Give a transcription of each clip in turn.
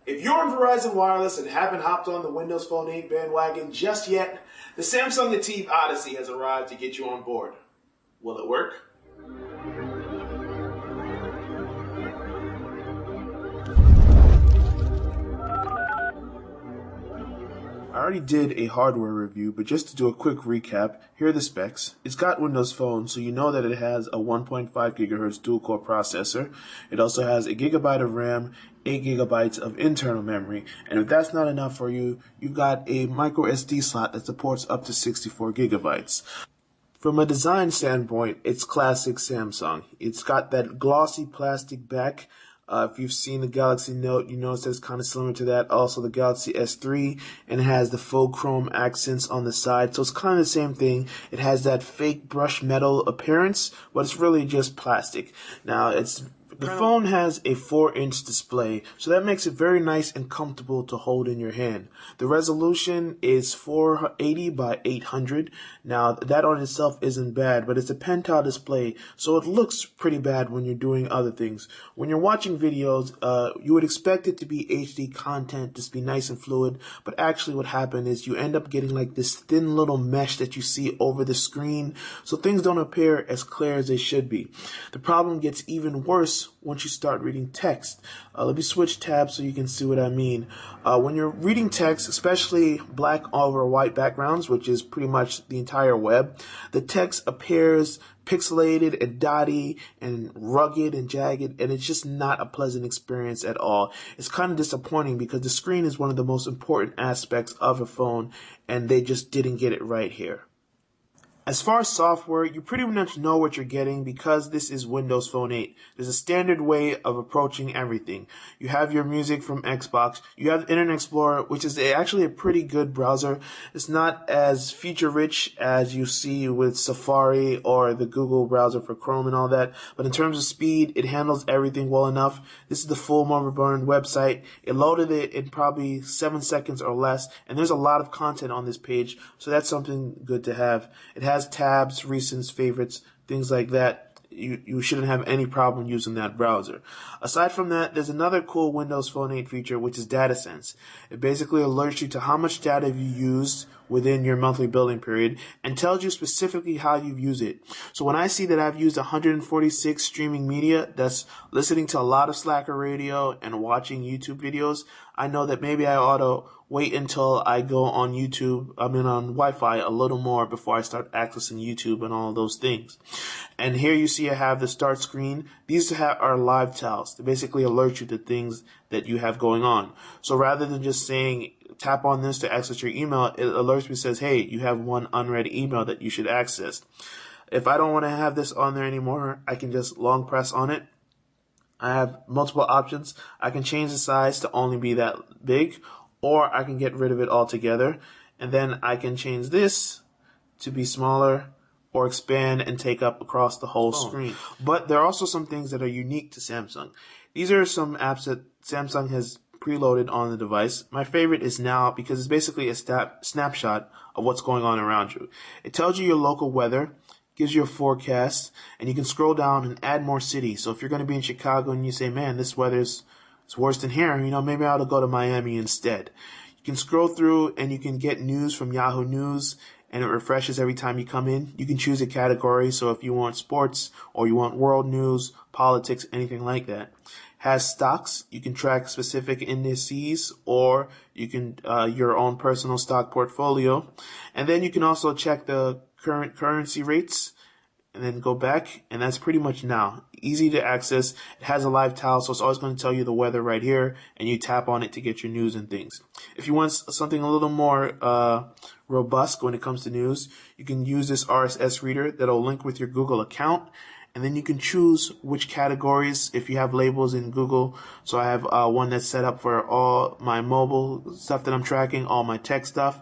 If you're on Verizon Wireless and haven't hopped on the Windows Phone 8 bandwagon just yet, the Samsung ATIV Odyssey has arrived to get you on board. Will it work? I already did a hardware review, but just to do a quick recap, here are the specs. It's got Windows Phone, so you know that it has a 1.5 gigahertz dual-core processor. It also has a gigabyte of RAM, 8 gigabytes of internal memory, and if that's not enough for you, you've got a micro SD slot that supports up to 64 gigabytes. From a design standpoint, it's classic Samsung. It's got that glossy plastic back. If you've seen the Galaxy Note, you notice that it's kind of similar to that. Also, the Galaxy S3, and it has the faux chrome accents on the side. So it's kind of the same thing. It has that fake brushed metal appearance, but it's really just plastic. Now, the phone has a 4-inch display, so that makes it very nice and comfortable to hold in your hand. The resolution is 480 by 800. Now, that on itself isn't bad, but it's a pen-tile display, so it looks pretty bad when you're doing other things. When you're watching videos, you would expect it to be HD content, just be nice and fluid, but actually what happened is you end up getting like this thin little mesh that you see over the screen, so things don't appear as clear as they should be. The problem gets even worse once you start reading text. Let me switch tabs so you can see what I mean. When you're reading text, especially black over white backgrounds, which is pretty much the entire web, the text appears pixelated and dotty and rugged and jagged, and it's just not a pleasant experience at all. It's kind of disappointing because the screen is one of the most important aspects of a phone, and they just didn't get it right here. As far as software, you pretty much know what you're getting because this is Windows Phone 8. There's a standard way of approaching everything. You have your music from Xbox. You have Internet Explorer, which is actually a pretty good browser. It's not as feature-rich as you see with Safari or the Google browser for Chrome and all that. But in terms of speed, it handles everything well enough. This is the full Burn website. It loaded it in probably 7 seconds or less, and there's a lot of content on this page, so that's something good to have. It has tabs, recents, favorites, things like that. You shouldn't have any problem using that browser. Aside from that, there's another cool Windows Phone 8 feature, which is Data Sense. It basically alerts you to how much data you used within your monthly billing period and tells you specifically how you've used it. So when I see that I've used 146 streaming media, that's listening to a lot of Slacker radio and watching YouTube videos, I know that maybe I ought to wait until I go on YouTube, on Wi-Fi a little more before I start accessing YouTube and all of those things. And here you see I have the start screen. These are live tells. They basically alert you to things that you have going on. So rather than just saying, tap on this to access your email, it alerts me, says, hey, you have one unread email that you should access. If I don't want to have this on there anymore, I can just long press on it. I have multiple options. I can change the size to only be that big, or I can get rid of it altogether. And then I can change this to be smaller or expand and take up across the whole screen. But there are also some things that are unique to Samsung. These are some apps that Samsung has preloaded on the device. My favorite is Now because it's basically a snapshot of what's going on around you. It tells you your local weather, gives you a forecast, and you can scroll down and add more cities. So if you're going to be in Chicago and you say, man, this weather's worse than here, maybe I ought to go to Miami instead. You can scroll through and you can get news from Yahoo News, and it refreshes every time you come in. You can choose a category, so if you want sports or you want world news, politics, anything like that. Has stocks. You can track specific indices, or you can your own personal stock portfolio. And then you can also check the current currency rates and then go back, and that's pretty much Now. Easy to access. It has a live tile, so it's always going to tell you the weather right here, and you tap on it to get your news and things. If you want something a little more robust when it comes to news, you can use this RSS reader that'll link with your Google account, and then you can choose which categories if you have labels in Google. So I have one that's set up for all my mobile stuff that I'm tracking, all my tech stuff.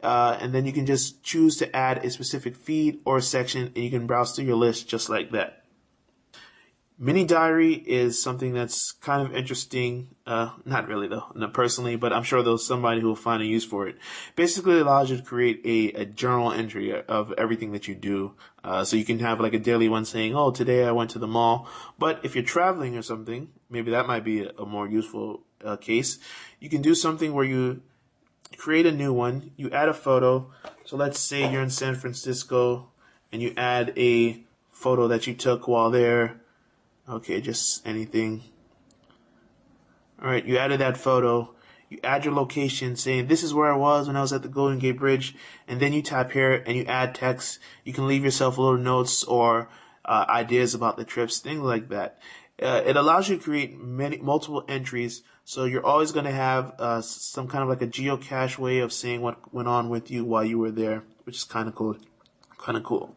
And then you can just choose to add a specific feed or a section, and you can browse through your list just like that. Mini Diary is something that's kind of interesting. Not really though, not personally, but I'm sure there's somebody who will find a use for it. Basically, it allows you to create a journal entry of everything that you do. So you can have like a daily one saying, oh, today I went to the mall. But if you're traveling or something, maybe that might be a more useful case. You can do something where you create a new one, you add a photo. So let's say you're in San Francisco and you add a photo that you took while there. Okay, just anything. All right, you added that photo. You add your location saying this is where I was when I was at the Golden Gate Bridge, and then you tap here and you add text. You can leave yourself little notes or ideas about the trips, things like that. It allows you to create multiple entries, so you're always going to have some kind of like a geocache way of saying what went on with you while you were there, which is kind of cool.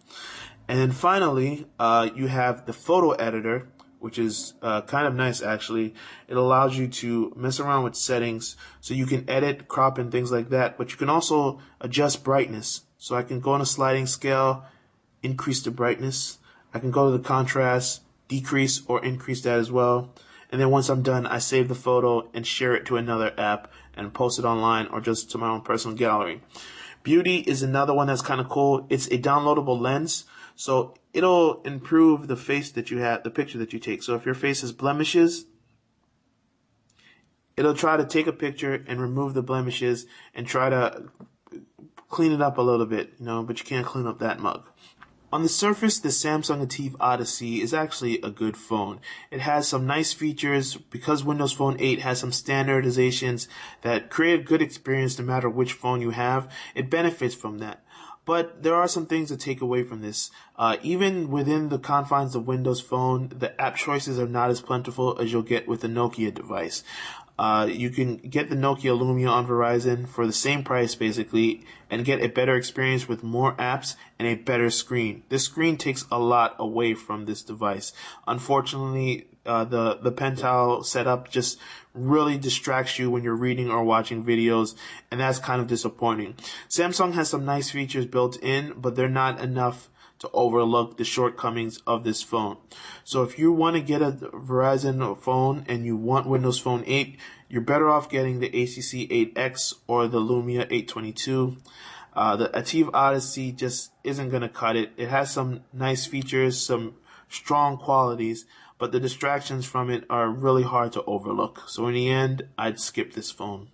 And then finally, you have the photo editor, which is kind of nice actually. It allows you to mess around with settings so you can edit, crop, and things like that, but you can also adjust brightness. So I can go on a sliding scale, increase the brightness. I can go to the contrast, decrease or increase that as well. And then once I'm done, I save the photo and share it to another app and post it online or just to my own personal gallery. Beauty is another one that's kind of cool. It's a downloadable lens, so it'll improve the face that you have, the picture that you take. So if your face has blemishes, it'll try to take a picture and remove the blemishes and try to clean it up a little bit, but you can't clean up that mug. On the surface, the Samsung ATIV Odyssey is actually a good phone. It has some nice features because Windows Phone 8 has some standardizations that create a good experience no matter which phone you have. It benefits from that. But there are some things to take away from this. Even within the confines of Windows Phone, the app choices are not as plentiful as you'll get with a Nokia device. You can get the Nokia Lumia on Verizon for the same price basically and get a better experience with more apps and a better screen. This screen takes a lot away from this device. Unfortunately, the pen tile setup just really distracts you when you're reading or watching videos, and that's kind of disappointing. Samsung has some nice features built in, but they're not enough to overlook the shortcomings of this phone. So if you want to get a Verizon phone and you want Windows Phone 8, you're better off getting the ACC 8X or the Lumia 822. The ATIV Odyssey just isn't going to cut it. It has some nice features, some strong qualities, but the distractions from it are really hard to overlook. So in the end, I'd skip this phone.